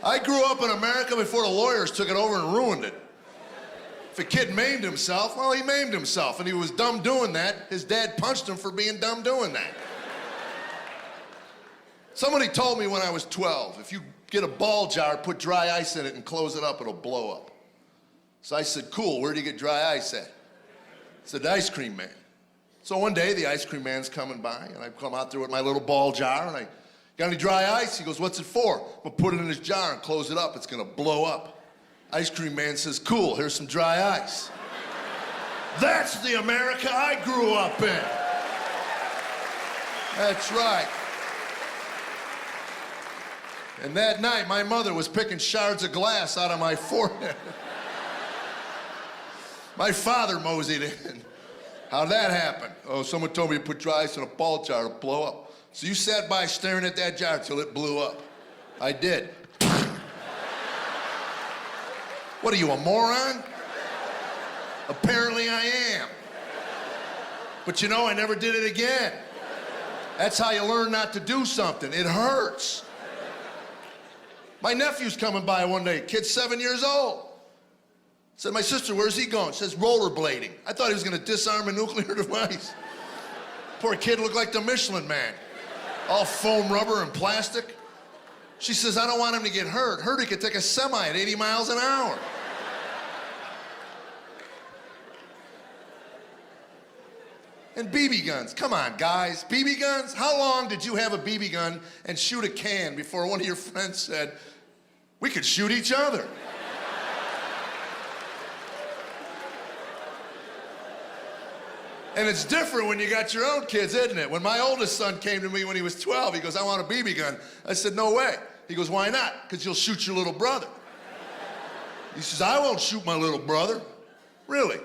I grew up in America before the lawyers took it over and ruined it. If a kid maimed himself, well, he maimed himself, and he was dumb doing that. His dad punched him for being dumb doing that. Somebody told me when I was 12, if you get a ball jar, put dry ice in it and close it up, it'll blow up. So I said, cool, where do you get dry ice at? He said, the ice cream man. So one day, the ice cream man's coming by, and I come out there with my little ball jar, and I, got any dry ice? He goes, what's it for? I'm gonna put it in his jar and close it up. It's gonna blow up. Ice cream man says, cool, here's some dry ice. That's the America I grew up in. That's right. And that night, my mother was picking shards of glass out of my forehead. My father moseyed in. How'd that happen? Oh, someone told me to put dry ice in a ball jar to blow up. So you sat by staring at that jar till it blew up. I did. What are you, a moron? Apparently I am. But you know, I never did it again. That's how you learn not to do something. It hurts. My nephew's coming by one day, kid's 7 years old. Said, my sister, where's he going? Says, rollerblading. I thought he was gonna disarm a nuclear device. Poor kid looked like the Michelin Man. All foam rubber and plastic. She says, I don't want him to get hurt. He could take a semi at 80 miles an hour. And BB guns, come on, guys. BB guns? How long did you have a BB gun and shoot a can before one of your friends said, we could shoot each other? And it's different when you got your own kids, isn't it? When my oldest son came to me when he was 12, he goes, I want a BB gun. I said, no way. He goes, why not? Because you'll shoot your little brother. He says, I won't shoot my little brother. Really?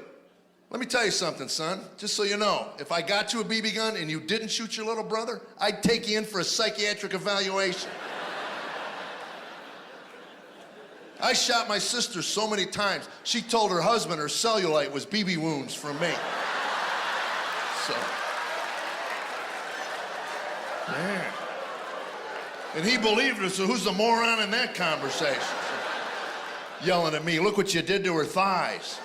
Let me tell you something, son. Just so you know, if I got you a BB gun and you didn't shoot your little brother, I'd take you in for a psychiatric evaluation. I shot my sister so many times, she told her husband her cellulite was BB wounds from me. So, man. And he believed her, so who's the moron in that conversation? So, yelling at me, look what you did to her thighs.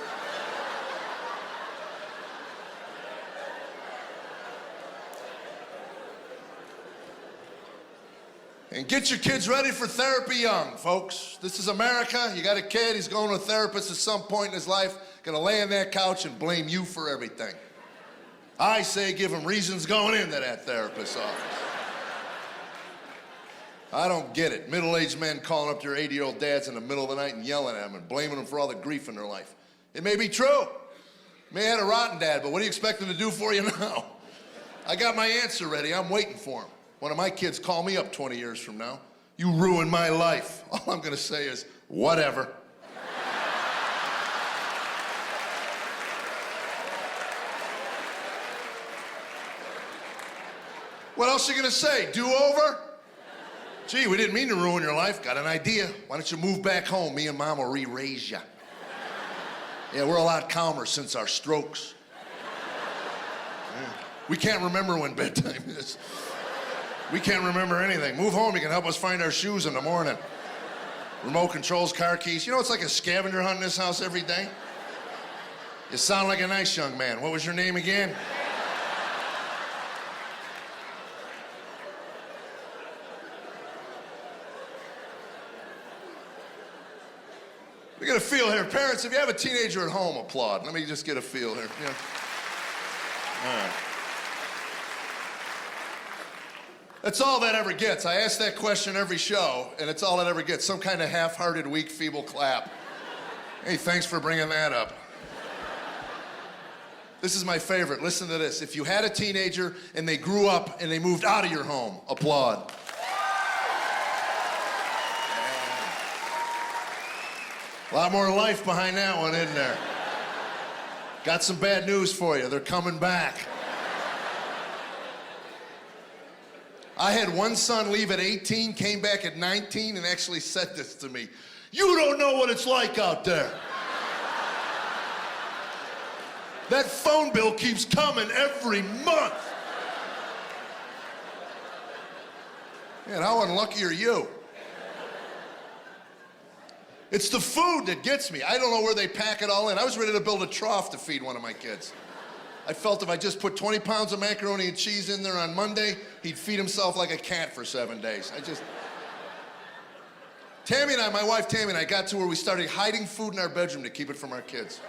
And get your kids ready for therapy young, folks. This is America. You got a kid, he's going to a therapist at some point in his life, gonna lay on that couch and blame you for everything. I say give him reasons going into that therapist's office. I don't get it. Middle-aged men calling up their 80-year-old dads in the middle of the night and yelling at them and blaming them for all the grief in their life. It may be true. May have had a rotten dad, but what do you expect him to do for you now? I got my answer ready. I'm waiting for him. One of my kids call me up 20 years from now. You ruined my life. All I'm gonna say is, whatever. What else are you gonna say? Do over? Gee, we didn't mean to ruin your life. Got an idea. Why don't you move back home? Me and Mom will re-raise you. Yeah, we're a lot calmer since our strokes. Yeah. We can't remember when bedtime is. We can't remember anything. Move home, you can help us find our shoes in the morning. Remote controls, car keys. You know, it's like a scavenger hunt in this house every day. You sound like a nice young man. What was your name again? We get a feel here. Parents, if you have a teenager at home, applaud. Let me just get a feel here. Yeah. All right. That's all that ever gets. I ask that question every show, and it's all that ever gets. Some kind of half-hearted, weak, feeble clap. Hey, thanks for bringing that up. This is my favorite. Listen to this. If you had a teenager and they grew up and they moved out of your home, applaud. A lot more life behind that one, isn't there? Got some bad news for you. They're coming back. I had one son leave at 18, came back at 19, and actually said this to me. You don't know what it's like out there. That phone bill keeps coming every month. Man, how unlucky are you? It's the food that gets me. I don't know where they pack it all in. I was ready to build a trough to feed one of my kids. I felt if I just put 20 pounds of macaroni and cheese in there on Monday, he'd feed himself like a cat for 7 days. Tammy and I, my wife Tammy and I, got to where we started hiding food in our bedroom to keep it from our kids.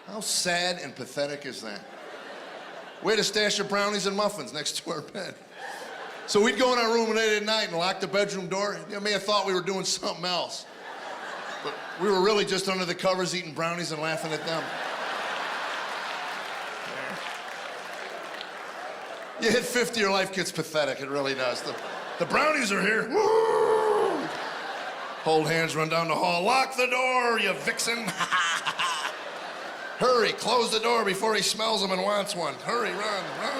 How sad and pathetic is that? We had a stash of brownies and muffins next to our bed. So we'd go in our room late at night and lock the bedroom door. You may have thought we were doing something else. But we were really just under the covers eating brownies and laughing at them. You hit 50, your life gets pathetic. It really does. The brownies are here. Woo! Hold hands, run down the hall. Lock the door, you vixen. Hurry, close the door before he smells them and wants one. Hurry, run, run.